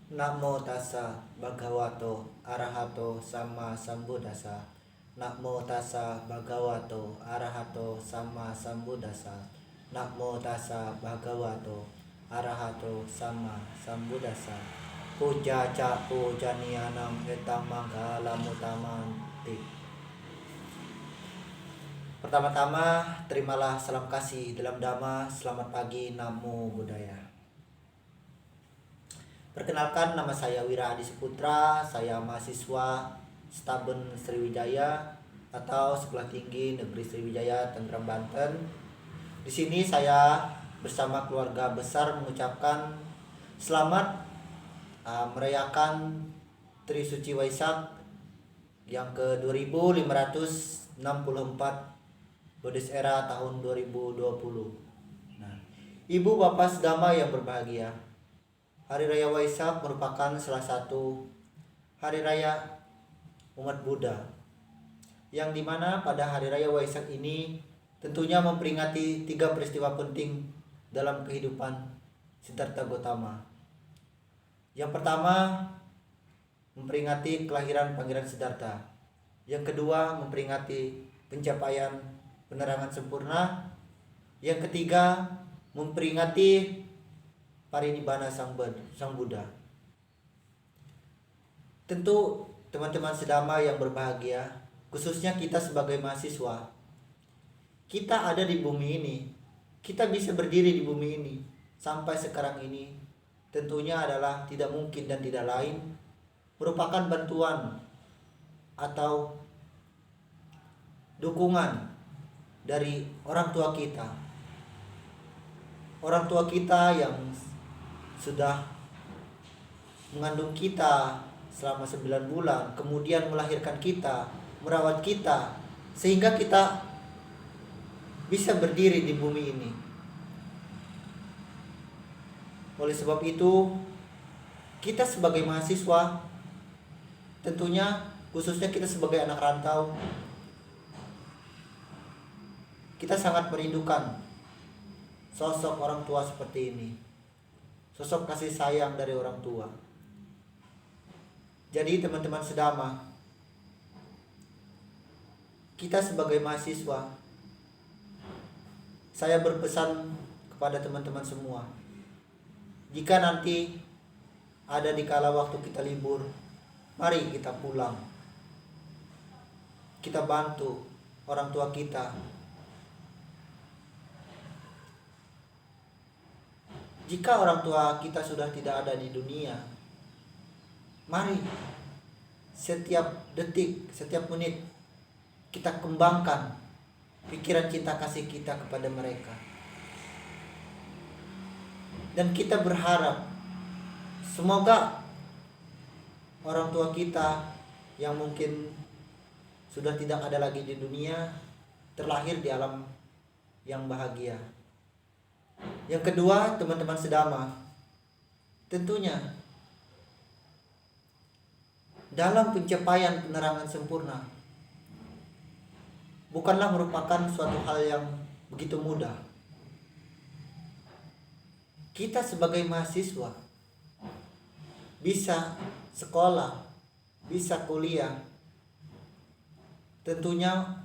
Namo tassa bhagavato arahato sama sambuddhassa. Namo tassa bhagavato arahato sama sambuddhassa. Namo tassa bhagavato arahato sama sambuddhassa. Puja ca pujaniyanam etam manggala mutamanti. Pertama-tama, terimalah salam kasih dalam Dhamma. Selamat pagi, Namo Buddhaya. Perkenalkan, nama saya Wira Adi Saputra. Saya mahasiswa Staben Sriwijaya atau Sekolah Tinggi Negeri Sriwijaya, Tangerang, Banten. Di sini saya bersama keluarga besar mengucapkan selamat merayakan Trisuci Waisak yang ke 2564 Buddhist Era tahun 2020. Nah, Ibu Bapak Sedama yang berbahagia, Hari Raya Waisak merupakan salah satu hari raya umat Buddha, yang dimana pada hari raya Waisak ini tentunya memperingati 3 peristiwa penting dalam kehidupan Siddhartha Gautama. Yang pertama, memperingati kelahiran Pangeran Siddhartha. Yang kedua, memperingati pencapaian penerangan sempurna. Yang ketiga, memperingati parinibbana Sang Buddha. Tentu teman-teman sedama yang berbahagia, khususnya kita sebagai mahasiswa, kita ada di bumi ini, kita bisa berdiri di bumi ini sampai sekarang ini, tentunya adalah tidak mungkin dan tidak lain merupakan bantuan atau dukungan dari orang tua kita. Orang tua kita yang sudah mengandung kita selama 9 bulan, kemudian melahirkan kita, merawat kita, sehingga kita bisa berdiri di bumi ini. Oleh sebab itu, kita sebagai mahasiswa, tentunya khususnya kita sebagai anak rantau, kita sangat merindukan sosok orang tua seperti ini. Sosok kasih sayang dari orang tua. Jadi teman-teman sedama, kita sebagai mahasiswa, saya berpesan kepada teman-teman semua, jika nanti ada di kala waktu kita libur, mari kita pulang. Kita bantu orang tua kita. Jika orang tua kita sudah tidak ada di dunia, mari setiap detik, setiap menit kita kembangkan pikiran cinta kasih kita kepada mereka. Dan kita berharap semoga orang tua kita yang mungkin sudah tidak ada lagi di dunia terlahir di alam yang bahagia. Yang kedua, teman-teman sedama, tentunya dalam pencapaian penerangan sempurna bukanlah merupakan suatu hal yang begitu mudah. Kita sebagai mahasiswa bisa sekolah, bisa kuliah, tentunya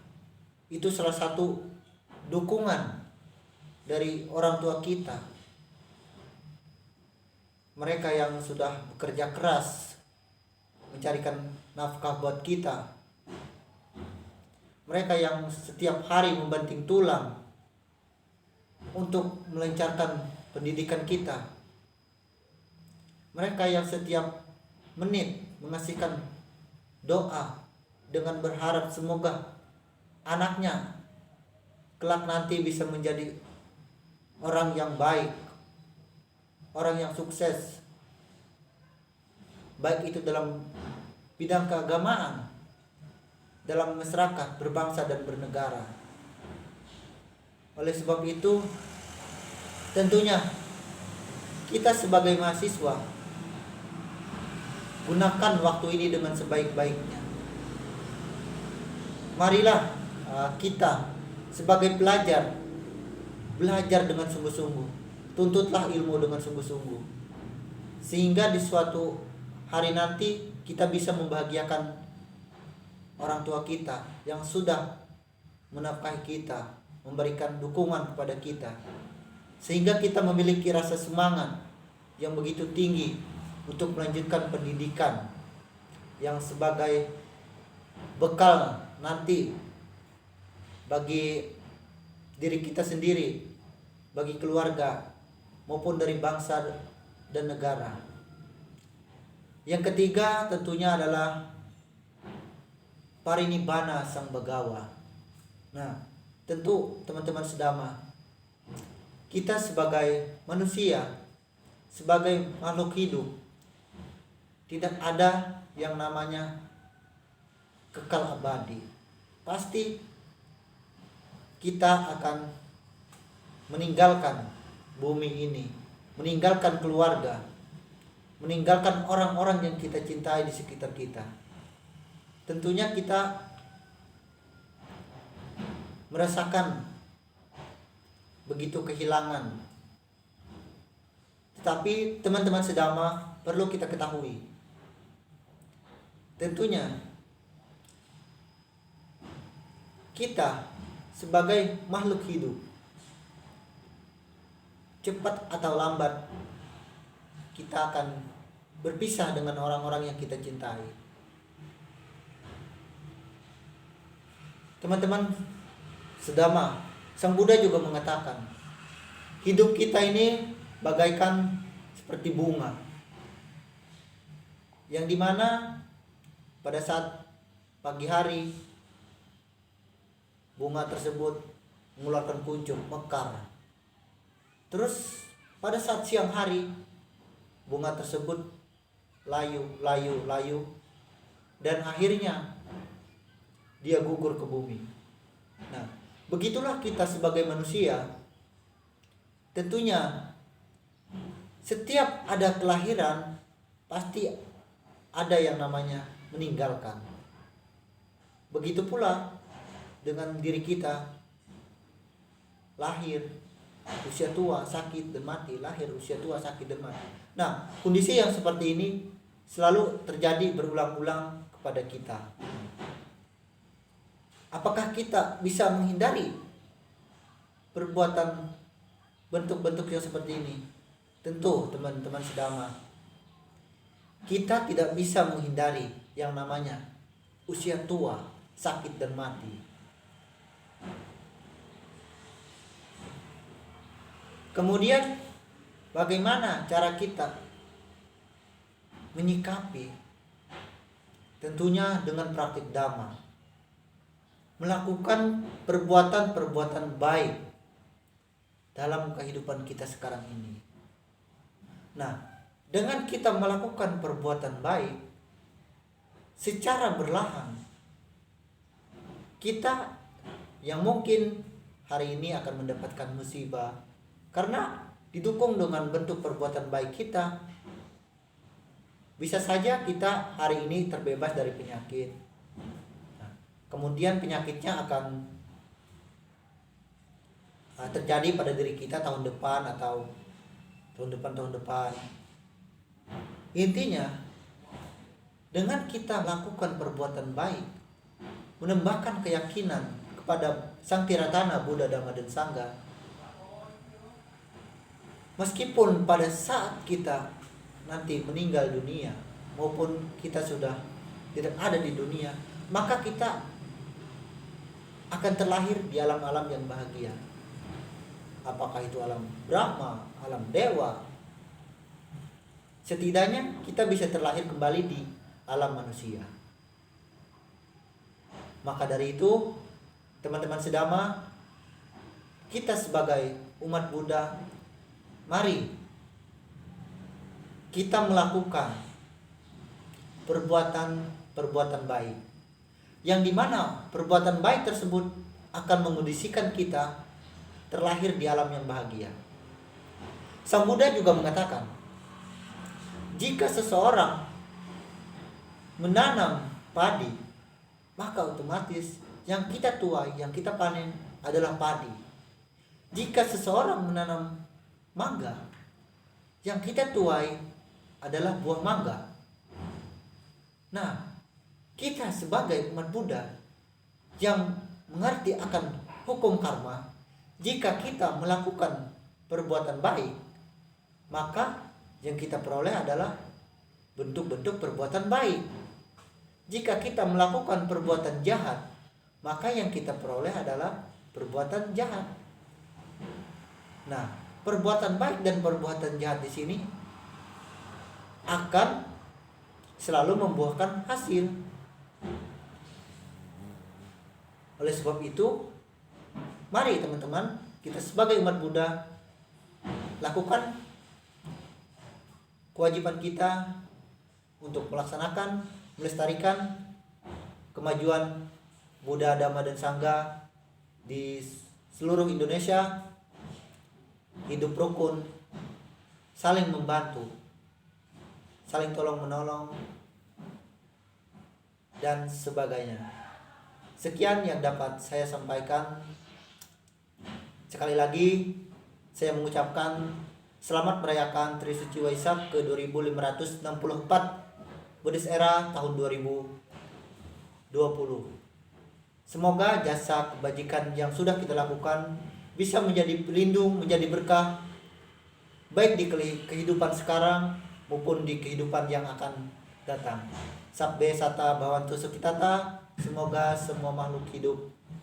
itu salah satu dukungan dari orang tua kita. Mereka yang sudah bekerja keras mencarikan nafkah buat kita. Mereka yang setiap hari membanting tulang untuk melancarkan pendidikan kita. Mereka yang setiap menit mengasihkan doa dengan berharap semoga anaknya kelak nanti bisa menjadi orang yang baik, orang yang sukses, baik itu dalam bidang keagamaan, dalam masyarakat, berbangsa dan bernegara. Oleh sebab itu, tentunya kita sebagai mahasiswa gunakan waktu ini dengan sebaik-baiknya. Marilah kita sebagai pelajar belajar dengan sungguh-sungguh. Tuntutlah ilmu dengan sungguh-sungguh. sehingga di suatu hari nanti kita bisa membahagiakan orang tua kita yang sudah menafkahi kita, memberikan dukungan kepada kita, sehingga kita memiliki rasa semangat yang begitu tinggi untuk melanjutkan pendidikan yang sebagai bekal nanti bagi diri kita sendiri, bagi keluarga, maupun dari bangsa dan negara. Yang ketiga tentunya adalah parinibbana sang Bagawa. Nah, tentu teman-teman sedama, kita sebagai manusia, sebagai makhluk hidup, tidak ada yang namanya kekal abadi. Pasti kita akan meninggalkan bumi ini, meninggalkan keluarga, meninggalkan orang-orang yang kita cintai di sekitar kita. Tentunya kita merasakan begitu kehilangan. Tetapi teman-teman sedama, perlu kita ketahui, tentunya kita sebagai makhluk hidup, cepat atau lambat kita akan berpisah dengan orang-orang yang kita cintai. Teman-teman sedama, Sang Buddha juga mengatakan, hidup kita ini bagaikan seperti bunga, yang dimana pada saat pagi hari bunga tersebut mengeluarkan kuncup, mekar. Terus pada saat siang hari bunga tersebut layu, dan akhirnya dia gugur ke bumi. Nah, begitulah kita sebagai manusia. Tentunya setiap ada kelahiran pasti ada yang namanya meninggalkan. Begitu pula dengan diri kita, lahir, usia tua, sakit dan mati, lahir, usia tua, sakit dan mati. Nah, kondisi yang seperti ini selalu terjadi berulang-ulang kepada kita. Apakah kita bisa menghindari perbuatan bentuk-bentuk yang seperti ini? Tentu teman-teman sedama, kita tidak bisa menghindari yang namanya usia tua, sakit dan mati. Kemudian bagaimana cara kita menyikapi? Tentunya dengan praktik dhamma, melakukan perbuatan-perbuatan baik dalam kehidupan kita sekarang ini. Nah, dengan kita melakukan perbuatan baik secara berlahan, kita yang mungkin hari ini akan mendapatkan musibah karena didukung dengan bentuk perbuatan baik kita, bisa saja kita hari ini terbebas dari penyakit. Nah, kemudian penyakitnya akan terjadi pada diri kita tahun depan atau tahun depan. Intinya, dengan kita lakukan perbuatan baik, menambahkan keyakinan kepada Sang Tiratana Buddha, Dhamma dan Sangha, meskipun pada saat kita nanti meninggal dunia maupun kita sudah tidak ada di dunia, maka kita akan terlahir di alam-alam yang bahagia. Apakah itu alam Brahma, alam Dewa, setidaknya kita bisa terlahir kembali di alam manusia. Maka dari itu, teman-teman sedama, kita sebagai umat Buddha, mari kita melakukan perbuatan baik, yang dimana perbuatan baik tersebut akan mengondisikan kita terlahir di alam yang bahagia. Sang Buddha juga mengatakan, jika seseorang menanam padi, maka otomatis yang kita tuai, yang kita panen adalah padi. Jika seseorang menanam mangga, yang kita tuai adalah buah mangga. Nah, kita sebagai umat Buddha yang mengerti akan hukum karma, jika kita melakukan perbuatan baik, maka yang kita peroleh adalah bentuk-bentuk perbuatan baik. Jika kita melakukan perbuatan jahat, maka yang kita peroleh adalah perbuatan jahat. Nah, perbuatan baik dan perbuatan jahat di sini akan selalu membuahkan hasil. Oleh sebab itu, mari teman-teman, kita sebagai umat Buddha lakukan kewajiban kita untuk melaksanakan, melestarikan kemajuan Buddha, Dhamma, dan Sangha di seluruh Indonesia, hidup rukun, saling membantu, saling tolong-menolong, dan sebagainya. Sekian yang dapat saya sampaikan. Sekali lagi saya mengucapkan selamat merayakan Trisuci Waisak ke 2564 Buddhist Era tahun 2020. Semoga jasa kebajikan yang sudah kita lakukan bisa menjadi pelindung, menjadi berkah, baik di kehidupan sekarang maupun di kehidupan yang akan datang. Sabbe sata bhavantu sukhitata. Semoga semua makhluk hidup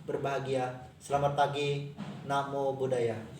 berbahagia. Selamat pagi. Namo Buddhaya.